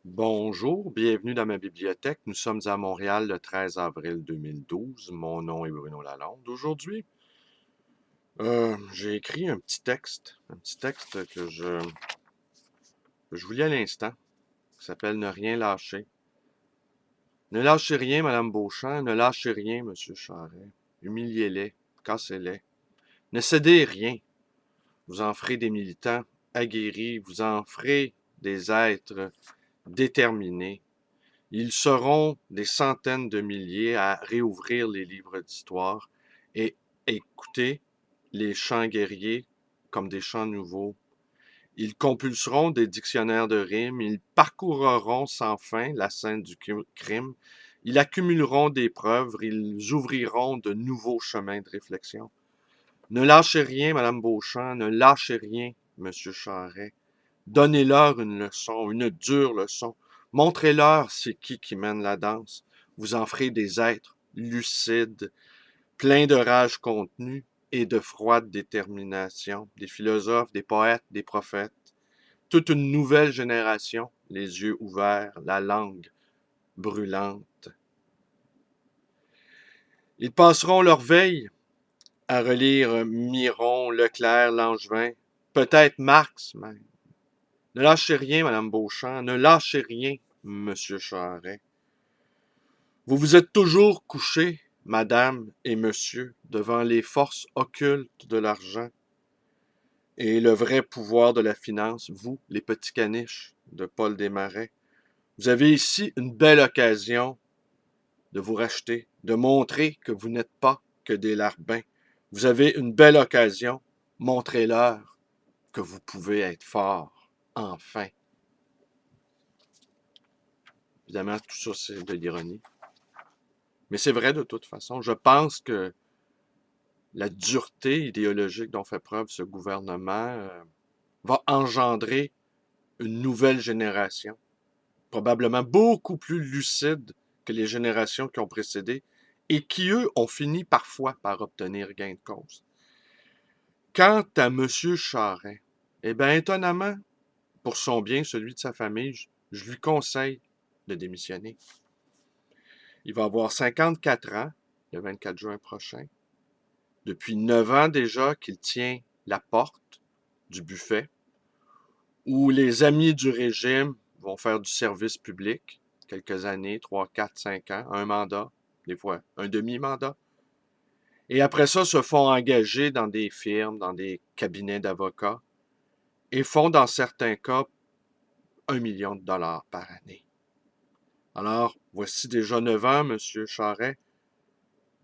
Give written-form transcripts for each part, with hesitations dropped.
Bonjour, bienvenue dans ma bibliothèque. Nous sommes à Montréal le 13 avril 2012. Mon nom est Bruno Lalonde. Aujourd'hui, j'ai écrit un petit texte que je vous lis à l'instant, qui s'appelle Ne rien lâcher. Ne lâchez rien, Madame Beauchamp, ne lâchez rien, Monsieur Charret. Humiliez-les, cassez-les. Ne cédez rien. Vous en ferez des militants aguerris, vous en ferez des êtres déterminés. Ils seront des centaines de milliers à réouvrir les livres d'histoire et écouter les chants guerriers comme des chants nouveaux. Ils compulseront des dictionnaires de rimes, ils parcourront sans fin la scène du crime, ils accumuleront des preuves, ils ouvriront de nouveaux chemins de réflexion. Ne lâchez rien, Madame Beauchamp, ne lâchez rien, Monsieur Charret. Donnez-leur une leçon, une dure leçon. Montrez-leur c'est qui mène la danse. Vous en ferez des êtres lucides, pleins de rage contenue et de froide détermination, des philosophes, des poètes, des prophètes. Toute une nouvelle génération, les yeux ouverts, la langue brûlante. Ils passeront leur veille à relire Miron, Leclerc, Langevin, peut-être Marx même. Ne lâchez rien, Madame Beauchamp, ne lâchez rien, Monsieur Charret. Vous vous êtes toujours couché, Madame et Monsieur, devant les forces occultes de l'argent et le vrai pouvoir de la finance, vous, les petits caniches de Paul Desmarais. Vous avez ici une belle occasion de vous racheter, de montrer que vous n'êtes pas que des larbins. Vous avez une belle occasion, montrez-leur que vous pouvez être fort, enfin. Évidemment, tout ça, c'est de l'ironie. Mais c'est vrai de toute façon. Je pense que la dureté idéologique dont fait preuve ce gouvernement va engendrer une nouvelle génération, probablement beaucoup plus lucide que les générations qui ont précédé et qui, eux, ont fini parfois par obtenir gain de cause. Quant à M. Charest, eh bien, étonnamment, pour son bien, celui de sa famille, je lui conseille de démissionner. Il va avoir 54 ans, le 24 juin prochain. Depuis 9 ans déjà qu'il tient la porte du buffet, où les amis du régime vont faire du service public, quelques années, 3, 4, 5 ans, un mandat, des fois un demi-mandat. Et après ça, se font engager dans des firmes, dans des cabinets d'avocats, et font dans certains cas 1 million de dollars par année. Alors, voici déjà 9 ans, Monsieur Charest,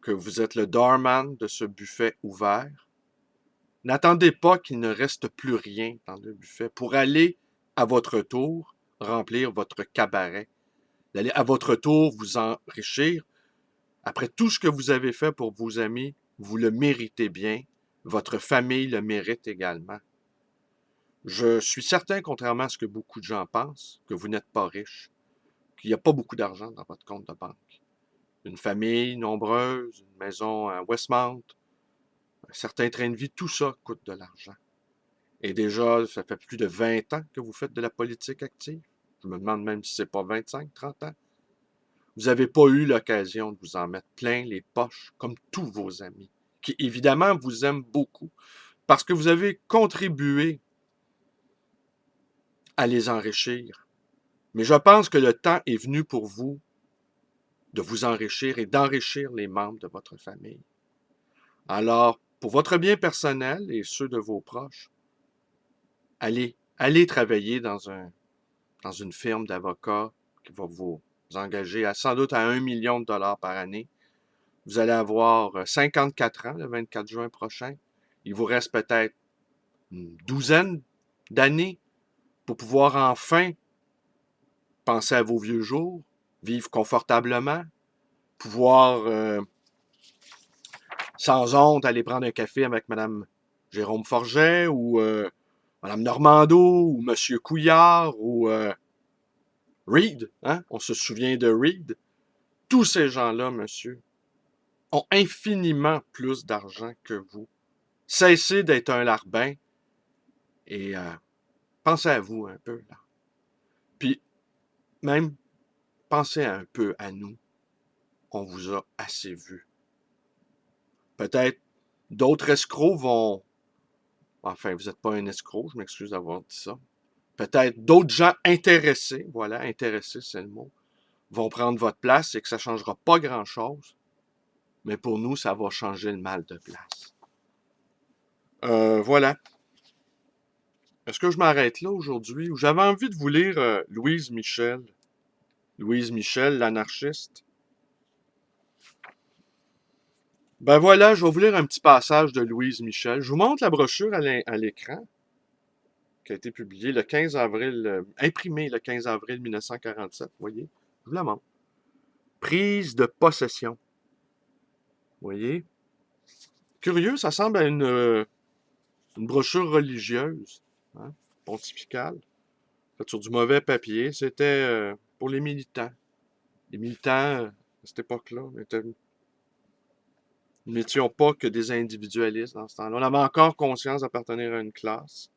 que vous êtes le doorman de ce buffet ouvert. N'attendez pas qu'il ne reste plus rien dans le buffet pour aller, à votre tour, remplir votre cabaret. D'aller à votre tour vous enrichir. Après tout ce que vous avez fait pour vos amis, vous le méritez bien. Votre famille le mérite également. Je suis certain, contrairement à ce que beaucoup de gens pensent, que vous n'êtes pas riche, qu'il n'y a pas beaucoup d'argent dans votre compte de banque. Une famille nombreuse, une maison à Westmount, un certain train de vie, tout ça coûte de l'argent. Et déjà, ça fait plus de 20 ans que vous faites de la politique active. Je me demande même si c'est pas 25, 30 ans. Vous n'avez pas eu l'occasion de vous en mettre plein les poches, comme tous vos amis, qui évidemment vous aiment beaucoup, parce que vous avez contribué à les enrichir. Mais je pense que le temps est venu pour vous de vous enrichir et d'enrichir les membres de votre famille. Alors, pour votre bien personnel et ceux de vos proches, allez travailler dans une firme d'avocats qui va vous engager sans doute à 1 million de dollars par année. Vous allez avoir 54 ans le 24 juin prochain. Il vous reste peut-être une douzaine d'années pour pouvoir enfin penser à vos vieux jours, vivre confortablement, pouvoir sans honte aller prendre un café avec Mme Jérôme Forget ou Mme Normando ou M. Couillard ou Reed. Hein? On se souvient de Reed. Tous ces gens-là, monsieur, ont infiniment plus d'argent que vous. Cessez d'être un larbin et pensez à vous un peu. Là. Puis, même pensez un peu à nous. On vous a assez vu. Peut-être d'autres escrocs vont... Enfin, vous n'êtes pas un escroc, je m'excuse d'avoir dit ça. Peut-être d'autres gens intéressés, voilà, intéressés, c'est le mot, vont prendre votre place et que ça ne changera pas grand-chose. Mais pour nous, ça va changer le mal de place. Voilà. Est-ce que je m'arrête là aujourd'hui? J'avais envie de vous lire Louise Michel. Louise Michel, l'anarchiste. Ben voilà, je vais vous lire un petit passage de Louise Michel. Je vous montre la brochure à l'écran, qui a été publiée le 15 avril, imprimée le 15 avril 1947, vous voyez? Je vous la montre. Prise de possession. Vous voyez? Curieux, ça semble à une brochure religieuse, hein, pontificale, faite sur du mauvais papier. C'était pour les militants. Les militants, à cette époque-là, nous n'étions pas que des individualistes dans ce temps-là. On avait encore conscience d'appartenir à une classe.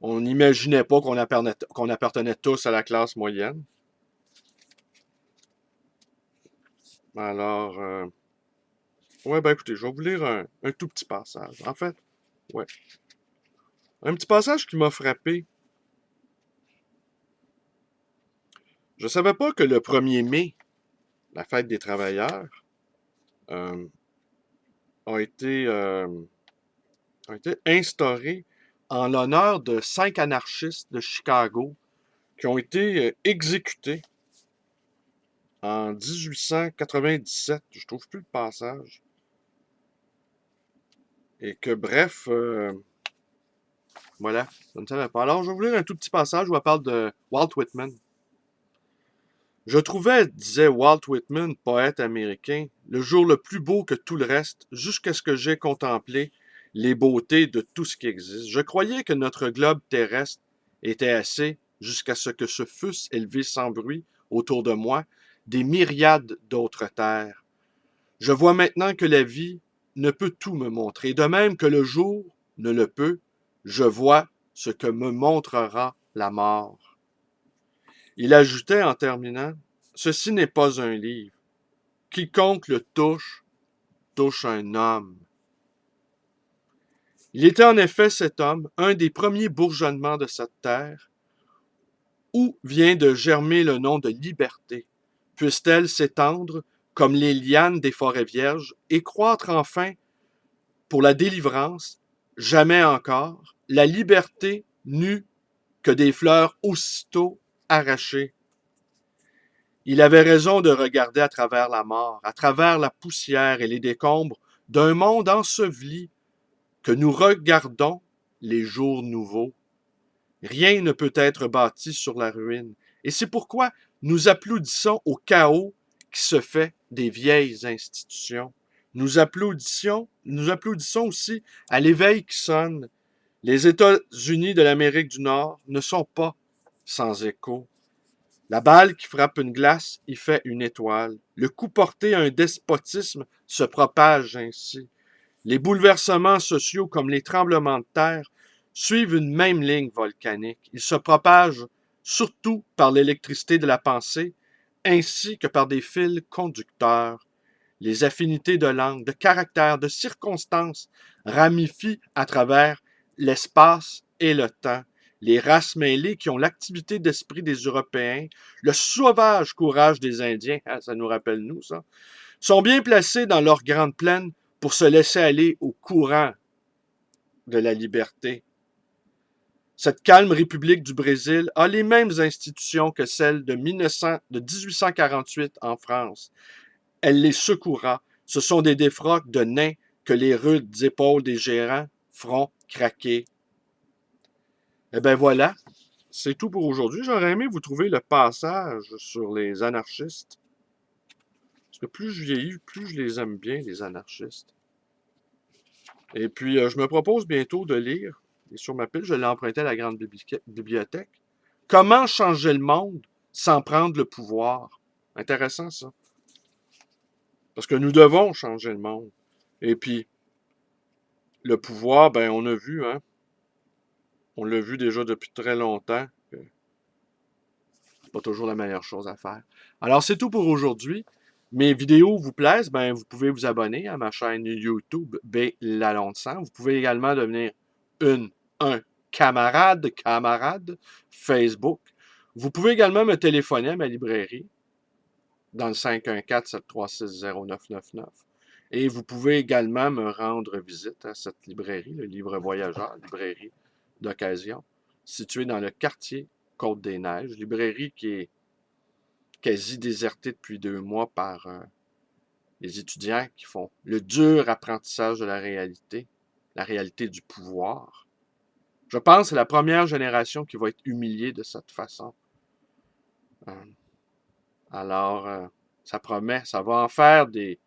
On n'imaginait pas qu'on appartenait tous à la classe moyenne. Alors, ouais, ben écoutez, je vais vous lire un tout petit passage. En fait, ouais. Un petit passage qui m'a frappé. Je savais pas que le 1er mai, la fête des travailleurs, euh, a été instaurée en l'honneur de 5 anarchistes de Chicago qui ont été exécutés en 1897. Je trouve plus le passage. Et que, bref, voilà, je ne savais pas. Alors, je vais vous lire un tout petit passage où elle parle de Walt Whitman. Je trouvais, disait Walt Whitman, poète américain, le jour le plus beau que tout le reste, jusqu'à ce que j'aie contemplé les beautés de tout ce qui existe. Je croyais que notre globe terrestre était assez, jusqu'à ce que se fussent élevés sans bruit autour de moi des myriades d'autres terres. Je vois maintenant que la vie ne peut tout me montrer, de même que le jour ne le peut, je vois ce que me montrera la mort. Il ajoutait en terminant, ceci n'est pas un livre. Quiconque le touche, touche un homme. Il était en effet cet homme, un des premiers bourgeonnements de cette terre, où vient de germer le nom de liberté. Puisse-t-elle s'étendre comme les lianes des forêts vierges et croître enfin pour la délivrance, jamais encore, la liberté n'eut que des fleurs aussitôt arrachées. Il avait raison de regarder à travers la mort, à travers la poussière et les décombres d'un monde enseveli que nous regardons les jours nouveaux. Rien ne peut être bâti sur la ruine, et c'est pourquoi nous applaudissons au chaos qui se fait des vieilles institutions. Nous applaudissons aussi à l'éveil qui sonne. Les États-Unis de l'Amérique du Nord ne sont pas sans écho. La balle qui frappe une glace y fait une étoile. Le coup porté à un despotisme se propage ainsi. Les bouleversements sociaux comme les tremblements de terre suivent une même ligne volcanique. Ils se propagent surtout par l'électricité de la pensée ainsi que par des fils conducteurs. Les affinités de langue, de caractère, de circonstances ramifient à travers l'espace et le temps. Les races mêlées qui ont l'activité d'esprit des Européens, le sauvage courage des Indiens, hein, ça nous rappelle nous ça, sont bien placés dans leur grande plaine pour se laisser aller au courant de la liberté. Cette calme République du Brésil a les mêmes institutions que celle de 1848 en France. Elle les secourra. Ce sont des défroques de nains que les rudes épaules des gérants feront craquer. Eh bien voilà, c'est tout pour aujourd'hui. J'aurais aimé vous trouver le passage sur les anarchistes. Parce que plus je vieillis, plus je les aime bien, les anarchistes. Et puis, je me propose bientôt de lire, et sur ma pile, je l'ai emprunté à la grande bibliothèque, Comment changer le monde sans prendre le pouvoir. Intéressant, ça. Parce que nous devons changer le monde. Et puis, le pouvoir, ben, on a vu, hein. On l'a vu déjà depuis très longtemps. C'est pas toujours la meilleure chose à faire. Alors, c'est tout pour aujourd'hui. Mes vidéos vous plaisent, ben, vous pouvez vous abonner à ma chaîne YouTube B. Lalonde 100. Vous pouvez également devenir un camarade Facebook. Vous pouvez également me téléphoner à ma librairie dans le 514-736-0999. Et vous pouvez également me rendre visite à cette librairie, le Livre Voyageur, librairie d'occasion, située dans le quartier Côte-des-Neiges, librairie qui est quasi désertée depuis 2 mois par les étudiants qui font le dur apprentissage de la réalité du pouvoir. Je pense que c'est la première génération qui va être humiliée de cette façon. Alors, ça promet, ça va en faire des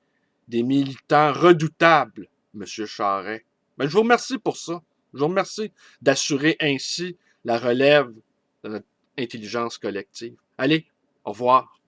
militants redoutables, M. Charest. Ben, je vous remercie pour ça. Je vous remercie d'assurer ainsi la relève de notre intelligence collective. Allez, au revoir.